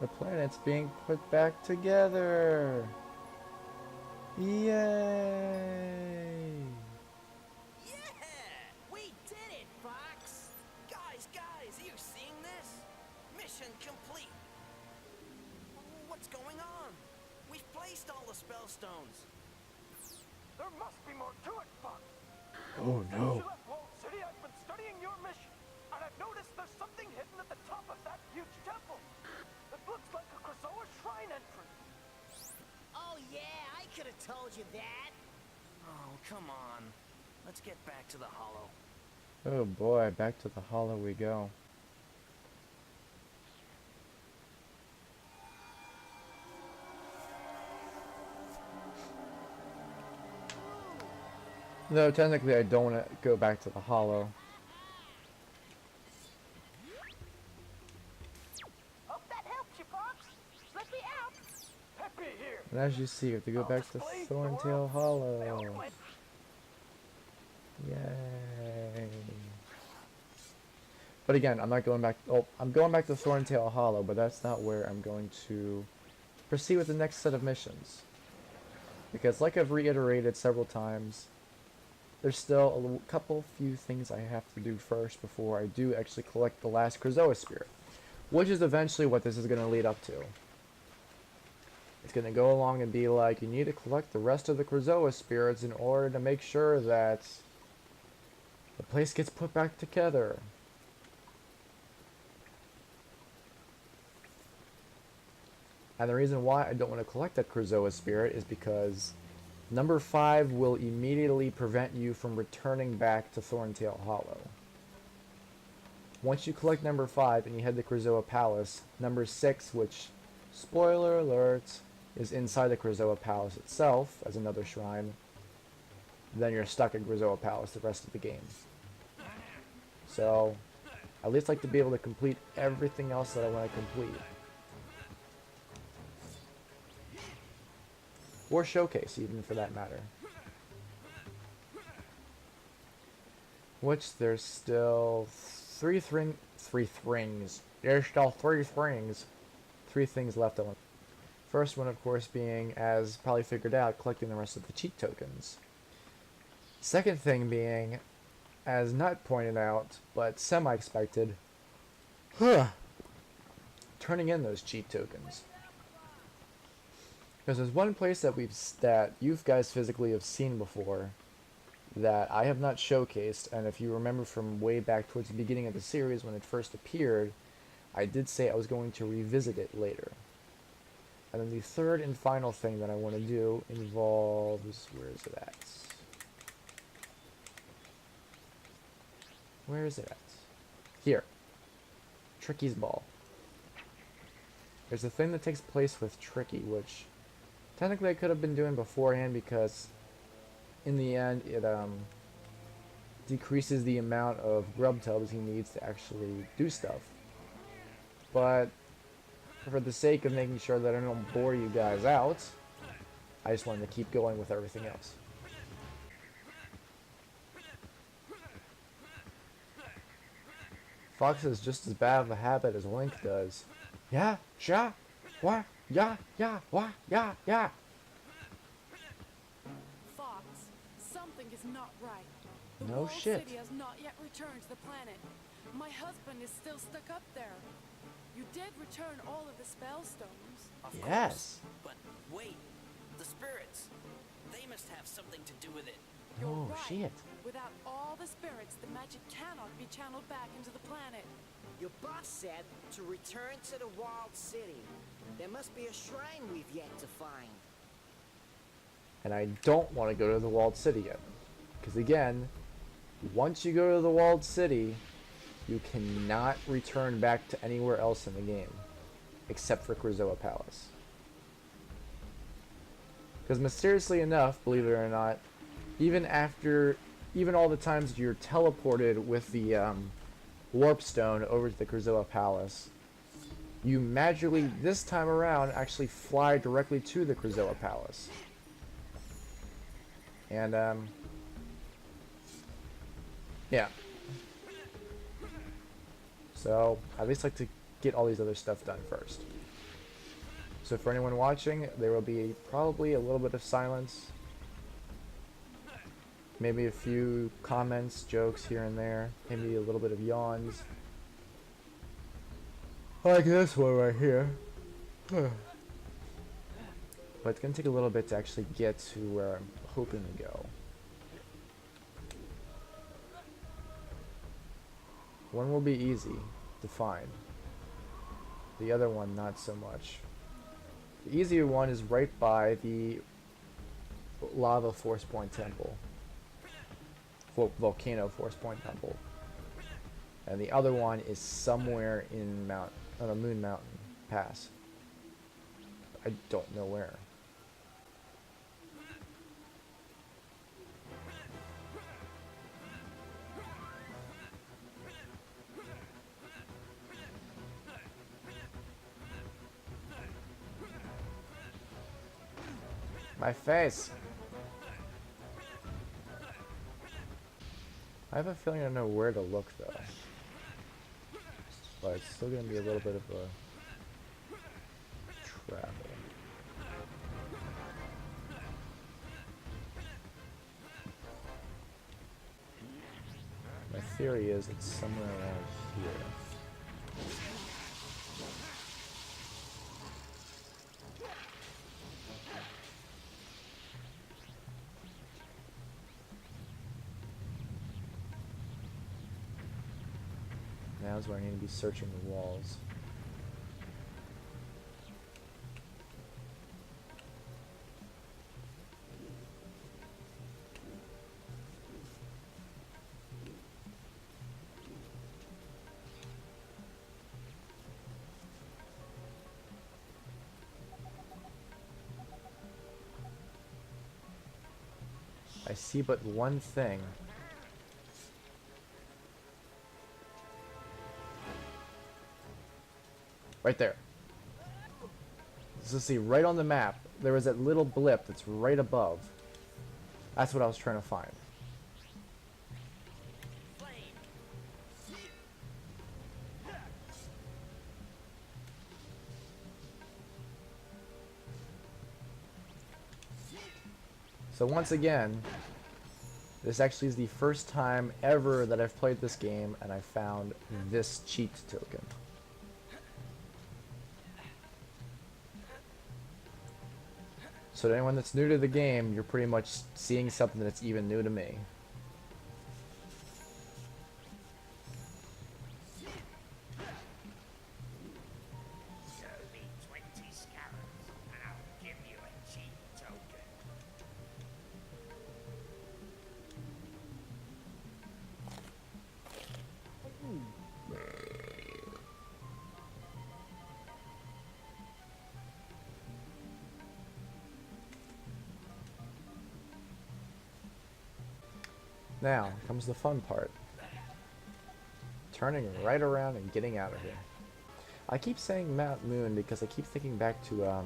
The planet's being put back together! Yay! Yeah! We did it, Fox! Guys, are you seeing this? Mission complete! What's going on? We've placed all the spell stones. There must be more to it, Fox. Oh Since no. you left Walled City, I've been studying your mission, and I've noticed there's something hidden at the top of that huge temple. It looks like a Krazoa shrine entrance. Oh yeah, I could have told you that! Oh, come on. Let's get back to the Hollow. Oh boy, back to the hollow we go. No, technically I don't want to go back to the hollow. Hope that helps you, Fox. Let me out. Peppy here. And as you see, you have to go I'll back to display Thorntail my Hollow. own way. Yay. But again, I'm not going back. Oh, I'm going back to Thorntail Hollow, but that's not where I'm going to proceed with the next set of missions. Because like I've reiterated several times, there's still a couple few things I have to do first before I do actually collect the last Krazoa Spirit. Which is eventually what this is going to lead up to. It's going to go along and be like, you need to collect the rest of the Krazoa Spirits in order to make sure that the place gets put back together. And the reason why I don't want to collect that Krazoa Spirit is because number 5 will immediately prevent you from returning back to Thorntail Hollow. Once you collect number 5 and you head to Krazoa Palace, number 6, which, spoiler alert, is inside the Krazoa Palace itself as another shrine, then you're stuck in Krazoa Palace the rest of the game. So, I at least like to be able to complete everything else that I want to complete. Or showcase, even, for that matter. Which there's still three things. There's still three things. 3 things left on. First one, of course, being, as probably figured out, collecting the rest of the cheat tokens. Second thing being, as not pointed out, but semi-expected, turning in those cheat tokens. Because there's one place that you guys physically have seen before that I have not showcased, and if you remember from way back towards the beginning of the series when it first appeared, I did say I was going to revisit it later. And then the third and final thing that I want to do involves... Where is it at? Where is it at? Here. Tricky's Ball. There's a thing that takes place with Tricky, which technically I could have been doing beforehand because in the end it decreases the amount of grub tubs he needs to actually do stuff. But for the sake of making sure that I don't bore you guys out, I just wanted to keep going with everything else. Fox has just as bad of a habit as Link does. Yeah, sha, wah, yeah, wah, yeah. Fox, something is not right. The No walled shit. city has not yet returned to the planet. My husband is still stuck up there. You did return all of the spell stones. Of Yes. course. But wait, the spirits. They must have something to do with it. You're Oh right. shit. Without all the spirits, the magic cannot be channeled back into the planet. Your boss said to return to the Walled City. There must be a shrine we've yet to find. And I don't want to go to the Walled City yet. Because again, once you go to the Walled City, you cannot return back to anywhere else in the game. Except for Krazoa Palace. Because mysteriously enough, believe it or not, even all the times you're teleported with the Warp Stone over to the Krazoa Palace, you magically, this time around, actually fly directly to the Krazoa Palace. And, yeah. So, I at least like to get all these other stuff done first. So for anyone watching, there will be probably a little bit of silence. Maybe a few comments, jokes here and there. Maybe a little bit of yawns. Like this one right here. But it's going to take a little bit to actually get to where I'm hoping to go. One will be easy to find. The other one, not so much. The easier one is right by the lava force point temple. Volcano force point temple. And the other one is somewhere in Moon Mountain Pass. I don't know where. My face! I have a feeling I know where to look though. But it's still going to be a little bit of a travel. My theory is it's somewhere around here. Now's where I need to be searching the walls. I see but one thing. Right there. So see, right on the map, there was that little blip that's right above. That's what I was trying to find. So once again, this actually is the first time ever that I've played this game and I found this cheat token. So to anyone that's new to the game, you're pretty much seeing something that's even new to me. Show me 20 scarabs, and I'll give you a cheap token. Now comes the fun part. Turning right around and getting out of here. I keep saying Mount Moon because I keep thinking back to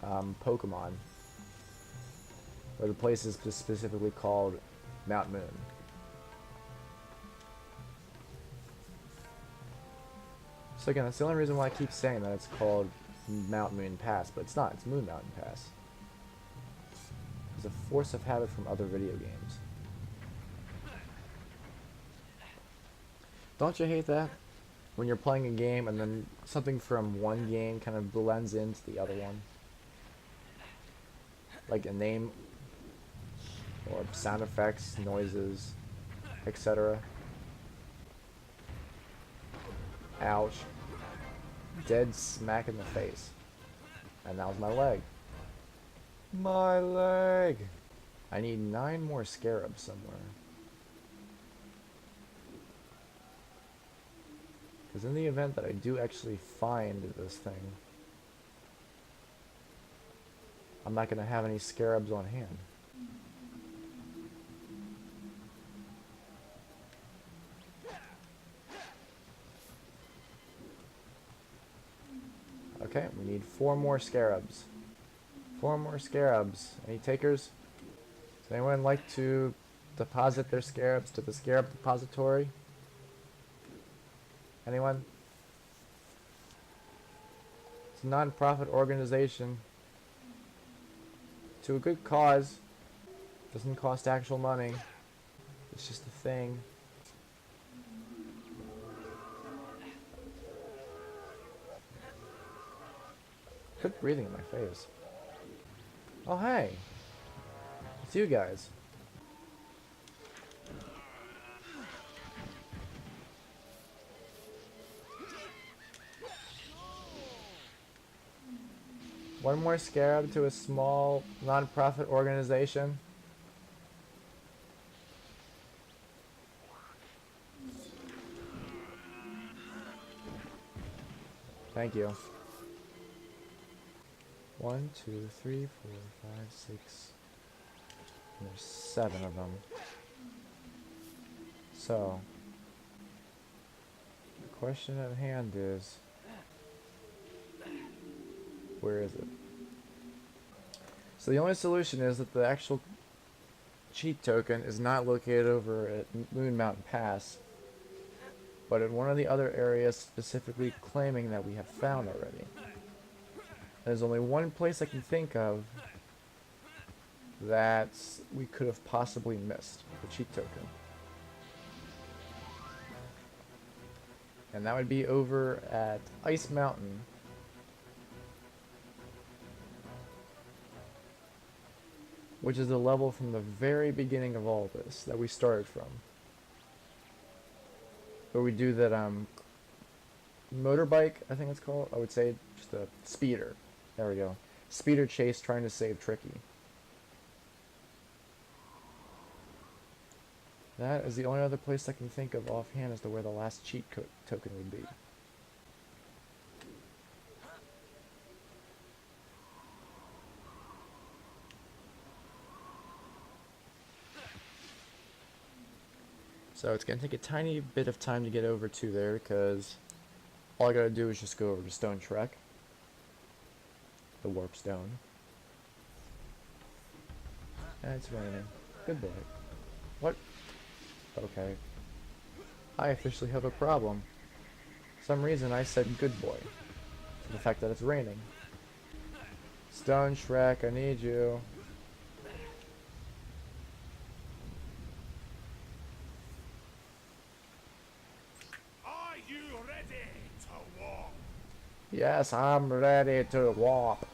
Pokemon, where the place is specifically called Mount Moon. So again, that's the only reason why I keep saying that it's called Mount Moon Pass, but it's not. It's Moon Mountain Pass. It's a force of habit from other video games. Don't you hate that? When you're playing a game and then something from one game kind of blends into the other one? Like a name, or sound effects, noises, etc. Ouch. Dead smack in the face. And that was my leg. My leg! I need 9 more scarabs somewhere. Because in the event that I do actually find this thing, I'm not going to have any scarabs on hand. Okay, we need 4 more scarabs. 4 more scarabs. Any takers? Does anyone like to deposit their scarabs to the scarab depository? Anyone? It's a non-profit organization. To a good cause. Doesn't cost actual money. It's just a thing. Quit breathing in my face. Oh hey! It's you guys. One more scarab to a small non-profit organization. Thank you. 1, 2, 3, 4, 5, 6. And there's 7 of them. So, the question at hand is, where is it? So the only solution is that the actual cheat token is not located over at Moon Mountain Pass, but in one of the other areas specifically claiming that we have found already. There's only one place I can think of that we could have possibly missed the cheat token. And that would be over at Ice Mountain. Which is the level from the very beginning of all this that we started from. Where we do that motorbike, I think it's called. I would say just a speeder. There we go. Speeder chase trying to save Tricky. That is the only other place I can think of offhand as to where the last cheat token would be. So it's going to take a tiny bit of time to get over to there because all I gotta do is just go over to Stone Trek. The Warp Stone. And it's raining. Good boy. What? Okay. I officially have a problem. For some reason I said good boy. For the fact that it's raining. Stone Shrek, I need you. Are you ready to walk? Yes, I'm ready to warp.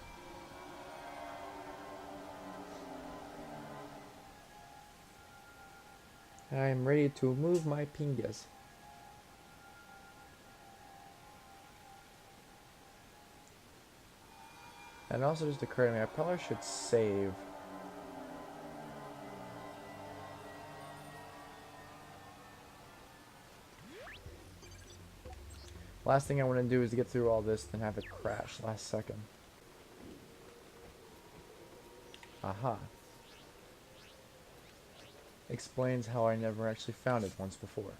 I'm ready to move my pingas. And also just occurred to me, I probably should save. Last thing I want to do is get through all this, then have it crash last second. Aha. Explains how I never actually found it once before.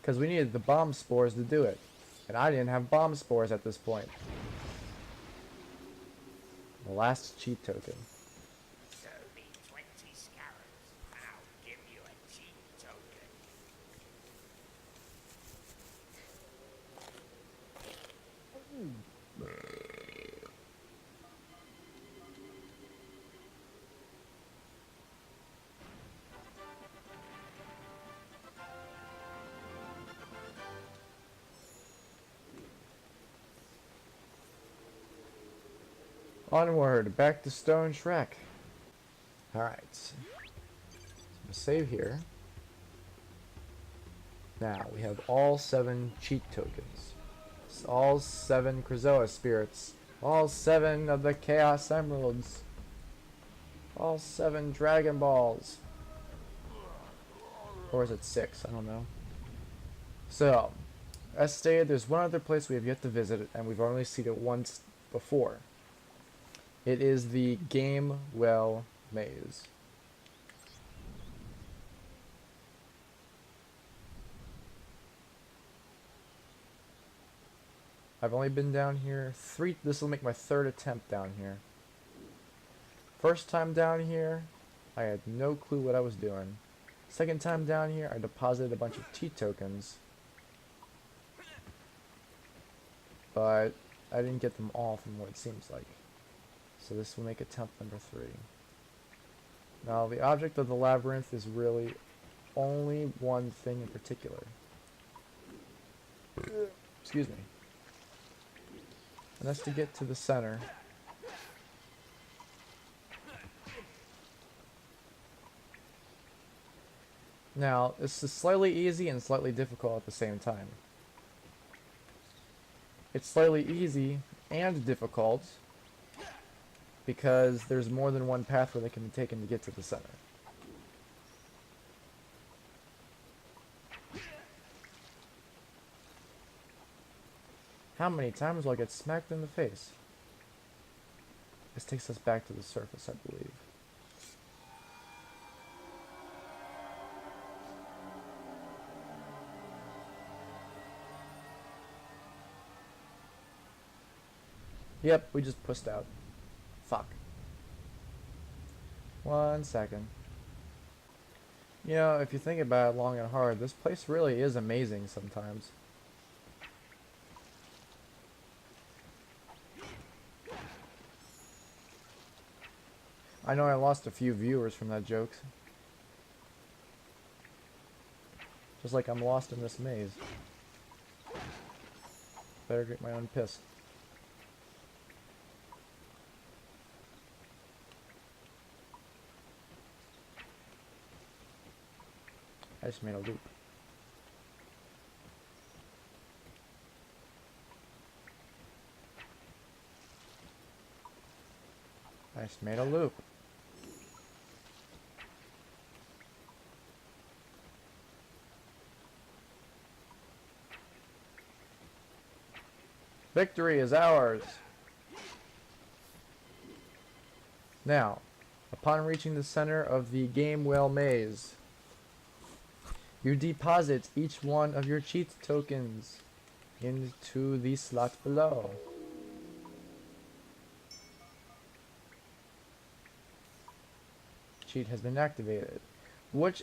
Because we needed the bomb spores to do it. And I didn't have bomb spores at this point. The last cheat token. Show me 20 scarabs, and I'll give you a cheat token. Onward, back to Stone Shrek. Alright. So save here. Now, we have all 7 cheat tokens. All 7 Krazoa spirits. All 7 of the Chaos Emeralds. All 7 Dragon Balls. Or is it 6? I don't know. So, as stated, there's one other place we have yet to visit, and we've only seen it once before. It is the Game Well Maze. I've only been down here this will make my 3rd attempt down here. First time down here, I had no clue what I was doing. Second time down here, I deposited a bunch of cheat tokens. But I didn't get them all from what it seems like. So this will make attempt number 3. Now the object of the labyrinth is really only one thing in particular. Excuse me. And that's to get to the center. Now, this is slightly easy and slightly difficult at the same time. It's slightly easy and difficult because there's more than one pathway that can be taken to get to the center. How many times will I get smacked in the face? This takes us back to the surface, I believe. Yep, we just pushed out. Fuck. 1 second. You know, if you think about it long and hard, this place really is amazing sometimes. I know I lost a few viewers from that joke. Just like I'm lost in this maze. Better get my own piss. I just made a loop. I just made a loop. Victory is ours! Now, upon reaching the center of the Game Whale Maze, you deposit each one of your cheat tokens into the slot below. Cheat has been activated.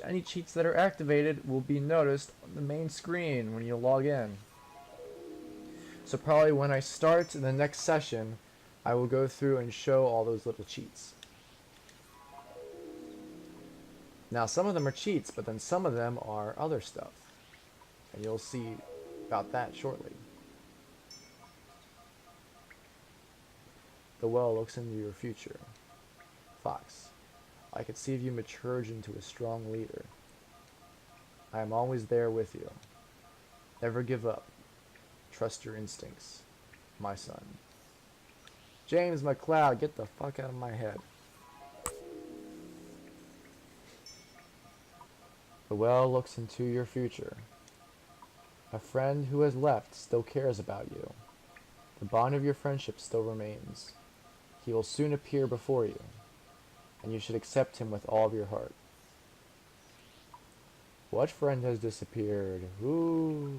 Any cheats that are activated will be noticed on the main screen when you log in. So probably when I start the next session, I will go through and show all those little cheats. Now some of them are cheats, but then some of them are other stuff. And you'll see about that shortly. The well looks into your future. Fox, I could see you matured into a strong leader. I am always there with you. Never give up. Trust your instincts, my son. James McLeod, get the fuck out of my head. The well looks into your future. A friend who has left still cares about you. The bond of your friendship still remains. He will soon appear before you, and you should accept him with all of your heart. What friend has disappeared? Ooh.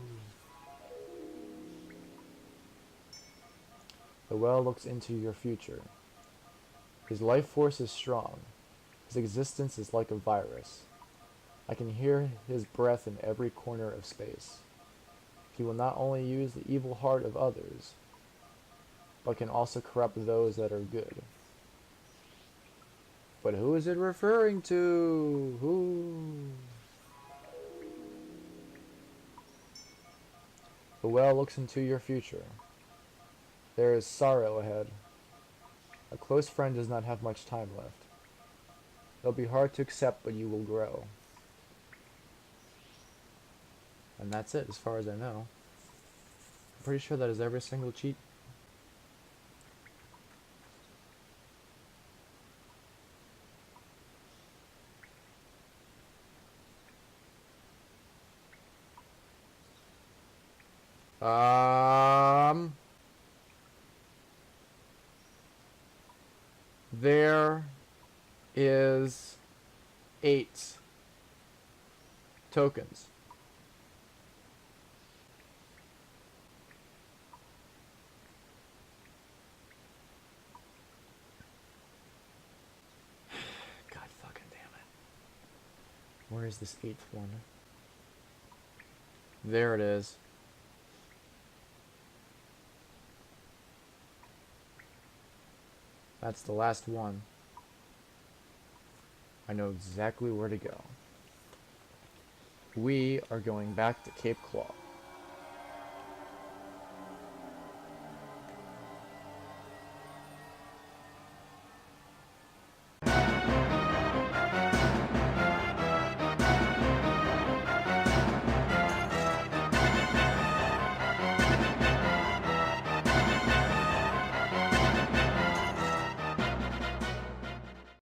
The well looks into your future. His life force is strong. His existence is like a virus. I can hear his breath in every corner of space. He will not only use the evil heart of others, but can also corrupt those that are good. But who is it referring to? Who? The well looks into your future. There is sorrow ahead. A close friend does not have much time left. It'll be hard to accept, but you will grow. And that's it, as far as I know. I'm pretty sure that is every single cheat. There is 8 tokens. God fucking damn it. Where is this 8th one? There it is. That's the last one. I know exactly where to go. We are going back to Cape Claw.